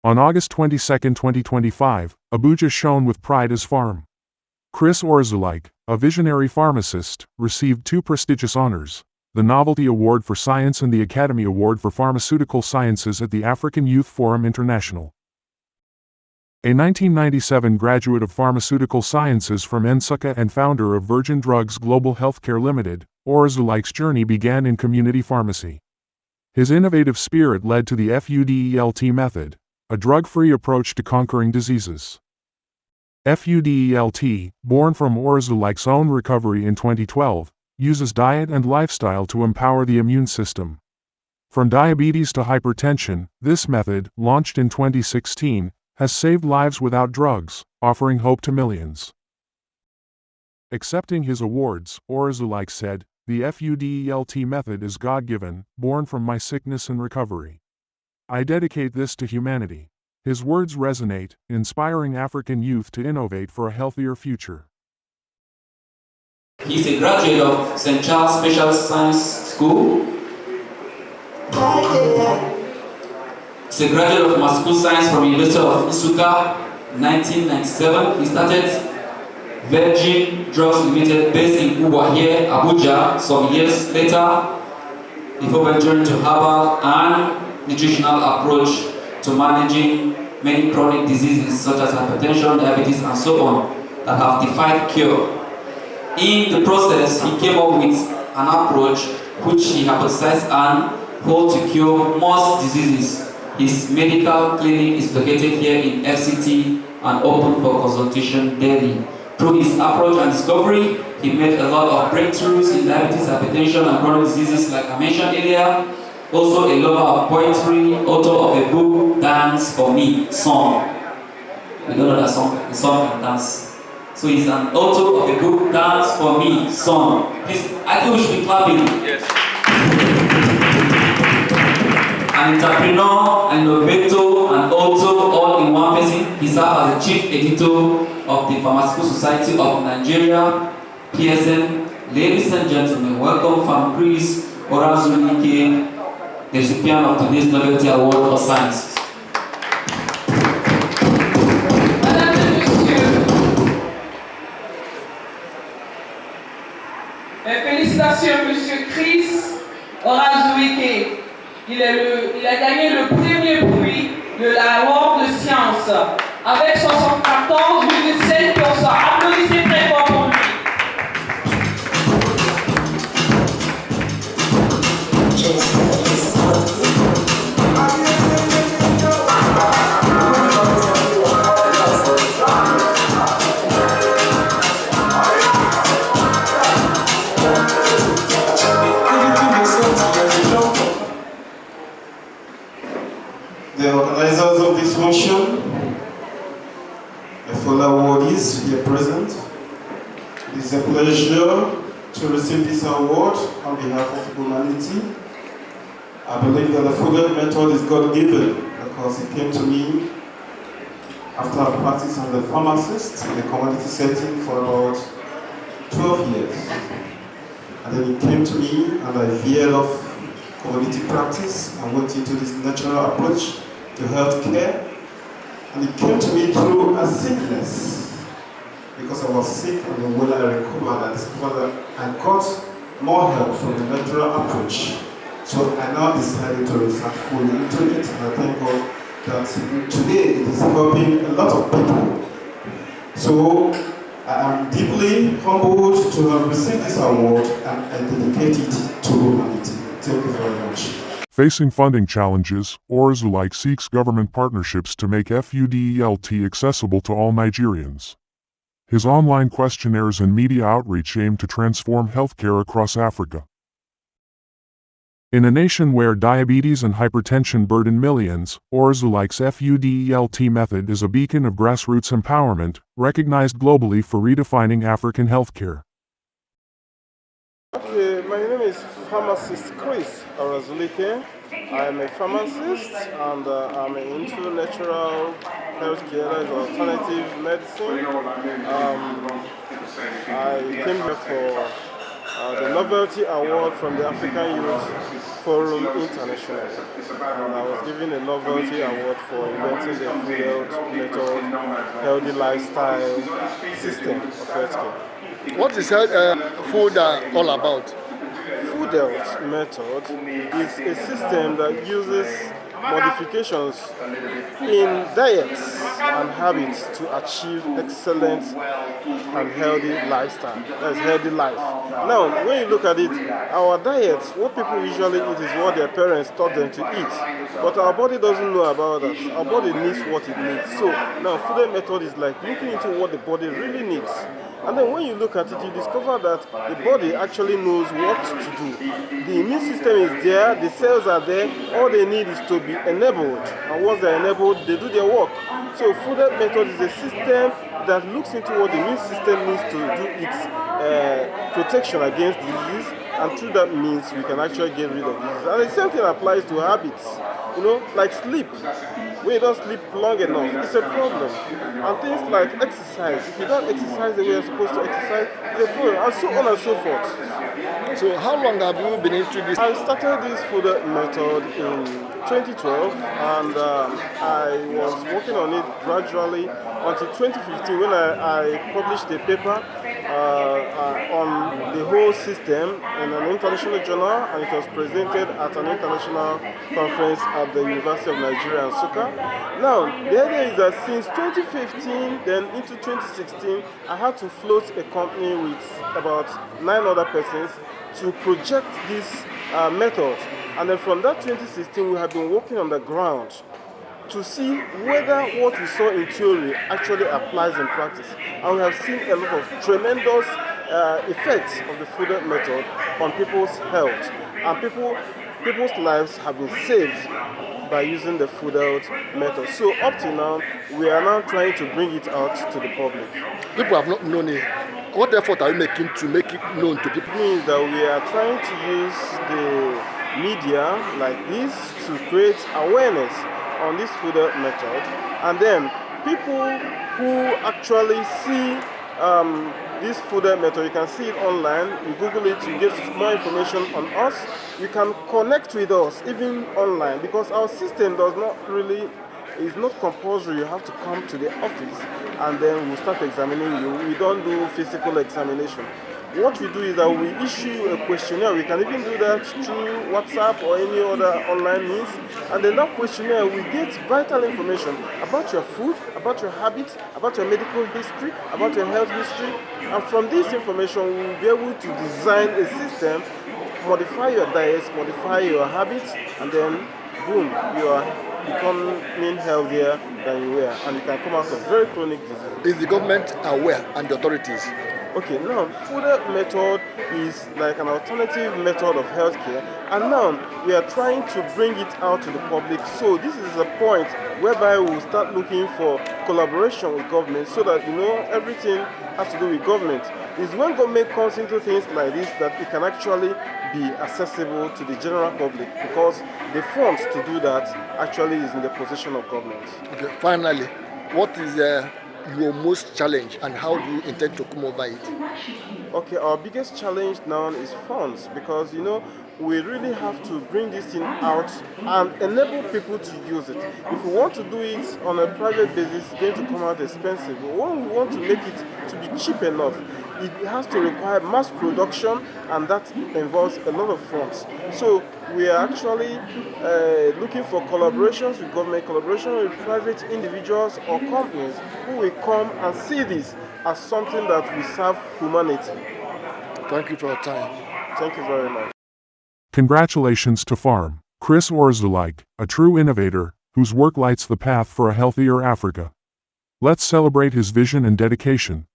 On August 22, 2025, Abuja shone with pride as Pharm Chris Orazulike, a visionary pharmacist, received two prestigious honors: the Novelty Award for Science and the Academy Award for Pharmaceutical Sciences at the African Youth Forum International. A 1997 graduate of Pharmaceutical Sciences from Nsukka and founder of Virgin Drugs Global Healthcare Limited, Orazulike's journey began in community pharmacy. His innovative spirit led to the FUDELT method, a drug-free approach to conquering diseases. FUDELT, born from Orazulike's own recovery in 2012, uses diet and lifestyle to empower the immune system. From diabetes to hypertension, this method, launched in 2016, has saved lives without drugs, offering hope to millions. Accepting his awards, Orazulike said, "The FUDELT method is God-given, born from my sickness and recovery. I dedicate this to humanity." His words resonate, inspiring African youth to innovate for a healthier future. He's a graduate of St. Charles Special Science School. He's a graduate of Pharmaceutical Science from University of Nsukka, 1997. He started Virgin Drugs Limited based in Ubwa here, Abuja, some years later, before venturing to herbal and nutritional approach to managing many chronic diseases such as hypertension, diabetes, and so on that have defied cure. In the process, he came up with an approach which he hypothesized and hoped to cure most diseases. His medical clinic is located here in FCT and open for consultation daily. Through his approach and discovery, he made a lot of breakthroughs in diabetes, hypertension, and chronic diseases like I mentioned earlier. Also a lover of poetry, author of a book, Dance for Me, song. You don't know that song? The song and dance. So he's an author of a book, Dance for Me, song. Please, I think we should be clapping. Yes. An entrepreneur, an innovator, and author all in one person. He served as the chief editor of the Pharmaceutical Society of Nigeria, PSN. Ladies and gentlemen, welcome Pharm Chris Orazulike, the recipient of today's Novelty Award for Science. Madame et Messieurs, félicitations Monsieur Chris Orazulike. Il a gagné le premier prix de la Award de Science avec 74,7%. Applaudissez très fort pour lui. The organizers of this function, the fellow awardees here present, it is a pleasure to receive this award on behalf of humanity. I believe that the food method is God-given because it came to me after I practiced as a pharmacist in a community setting for about 12 years. And then it came to me and I veered off community practice and went into this natural approach to health care. And it came to me through a sickness. Because I was sick and then when I recovered, I discovered that I got more help from the natural approach. So I now decided to research fully into it, and I thank God that today it is helping a lot of people. So I am deeply humbled to have received this award and I dedicate it to humanity. Thank you very much. Facing funding challenges, Orazulike seeks government partnerships to make FUDELT accessible to all Nigerians. His online questionnaires and media outreach aim to transform healthcare across Africa. In a nation where diabetes and hypertension burden millions, Orazulike's FUDELT method is a beacon of grassroots empowerment, recognized globally for redefining African healthcare. Okay, my name is Pharmacist Chris Orazulike. I'm a pharmacist and I'm into natural healthcare as alternative medicine. I came here for the Novelty Award from the African Youth Forum International. And I was given a Novelty Award for inventing the food health method, healthy lifestyle system of healthcare. What is food all about? Food health method is a system that uses modifications in diets and habits to achieve excellent and healthy lifestyle. That's healthy life. Now, when you look at it, our diets, what people usually eat is what their parents taught them to eat. But our body doesn't know about that. Our body needs what it needs. So now, food health method is like looking into what the body really needs. And then when you look at it, you discover that the body actually knows what to do. The immune system is there, the cells are there, all they need is to be enabled. And once they're enabled, they do their work. So food health method is a system that looks into what the immune system needs to do its protection against disease, and through that means we can actually get rid of disease. And the same thing applies to habits, like sleep. When you don't sleep long enough, it's a problem. And things like exercise, if you don't exercise the way you're supposed to exercise, it's a problem, and so on and so forth. So how long have you been into this? I started this food method in 2012, and I was working on it gradually until 2015 when I published a paper on the whole system in an international journal, and it was presented at an international conference at the University of Nigeria, Nsukka. Now, the idea is that since 2015, then into 2016, I had to float a company with about 9 other persons to project this method. And then from that 2016, we have been working on the ground to see whether what we saw in theory actually applies in practice. And we have seen a lot of tremendous effects of the food health method on people's health. And people's lives have been saved by using the food health method. So up to now, we are now trying to bring it out to the public. People have not known it. What effort are you making to make it known to people? It means that we are trying to use the media like this to create awareness on this food health method, and then people who actually see this food health method, you can see it online, you Google it, you get more information on us, you can connect with us even online, because our system is not compulsory. You have to come to the office and then we'll start examining you. We don't do physical examination. What we do is that we issue a questionnaire. We can even do that through WhatsApp or any other online means. And in that questionnaire, we get vital information about your food, about your habits, about your medical history, about your health history. And from this information, we will be able to design a system, modify your diets, modify your habits, and then boom, you are becoming healthier than you were, and you can come out of very chronic disease. Is the government aware and the authorities? Okay, now food health method is like an alternative method of healthcare, and now we are trying to bring it out to the public. So this is a point whereby we will start looking for collaboration with government, so that everything has to do with government. It's when government comes into things like this that it can actually be accessible to the general public, because the funds to do that actually is in the position of government. Okay, finally, what is your most challenge and how do you intend to come over it? Okay, our biggest challenge now is funds, because we really have to bring this thing out and enable people to use it. If we want to do it on a private basis, it's going to come out expensive. But when we want to make it to be cheap enough, it has to require mass production, and that involves a lot of funds. So we are actually looking for collaborations with government, collaboration with private individuals or companies who will come and see this as something that will serve humanity. Thank you for your time. Thank you very much. Congratulations to Pharm Chris Orazulike, a true innovator whose work lights the path for a healthier Africa. Let's celebrate his vision and dedication.